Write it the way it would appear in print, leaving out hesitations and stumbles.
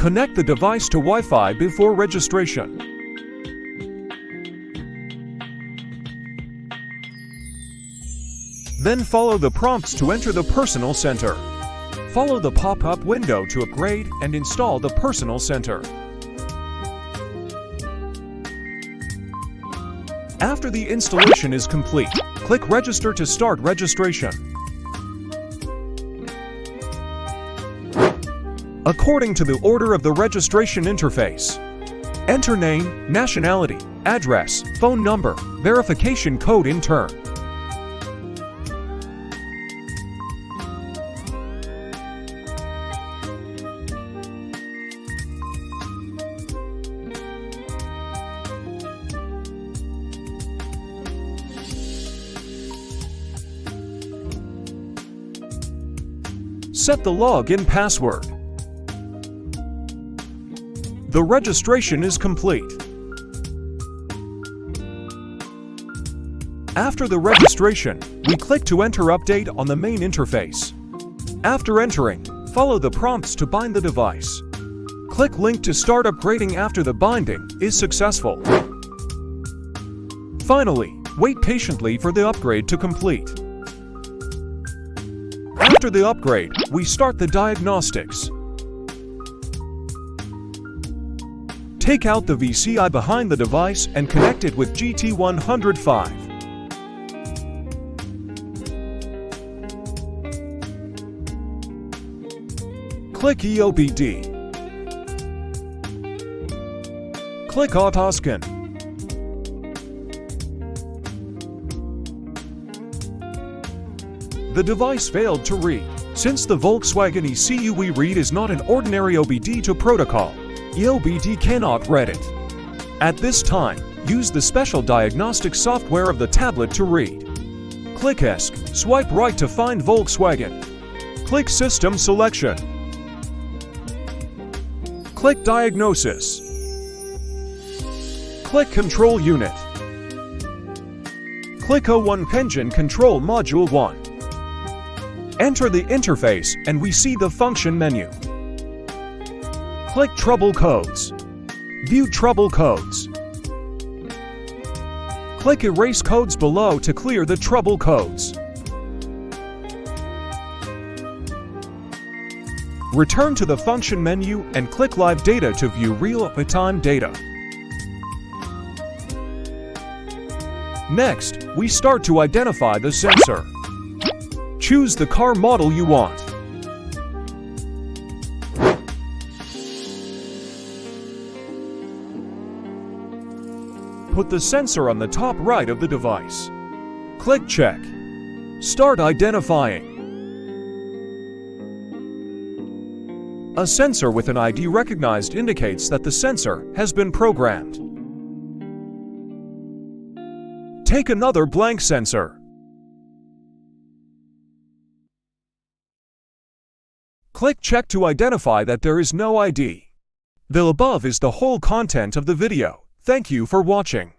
Connect the device to Wi-Fi before registration. Then follow the prompts to enter the Personal Center. Follow the pop-up window to upgrade and install the Personal Center. After the installation is complete, click Register to start registration. According to the order of the registration interface, enter name, nationality, address, phone number, verification code in turn. Set the login password. The registration is complete. After the registration, we click to enter update on the main interface. After entering, follow the prompts to bind the device. Click link to start upgrading after the binding is successful. Finally, wait patiently for the upgrade to complete. After the upgrade, we start the diagnostics. Take out the VCI behind the device and connect it with GT105. Click EOBD. Click Autoscan. The device failed to read. Since the Volkswagen ECU read is not an ordinary OBD2 protocol, EOBD cannot read it. At this time, use the special diagnostic software of the tablet to read. Click ESC, swipe right to find Volkswagen. Click System Selection. Click Diagnosis. Click Control Unit. Click O1 Engine Control Module 1. Enter the interface and we see the function menu. Click Trouble Codes. View Trouble Codes. Click Erase Codes below to clear the trouble codes. Return to the function menu and click Live Data to view real-time data. Next, we start to identify the sensor. Choose the car model you want. Put the sensor on the top right of the device. Click Check. Start identifying. A sensor with an ID recognized indicates that the sensor has been programmed. Take another blank sensor. Click Check to identify that there is no ID. The above is the whole content of the video. Thank you for watching.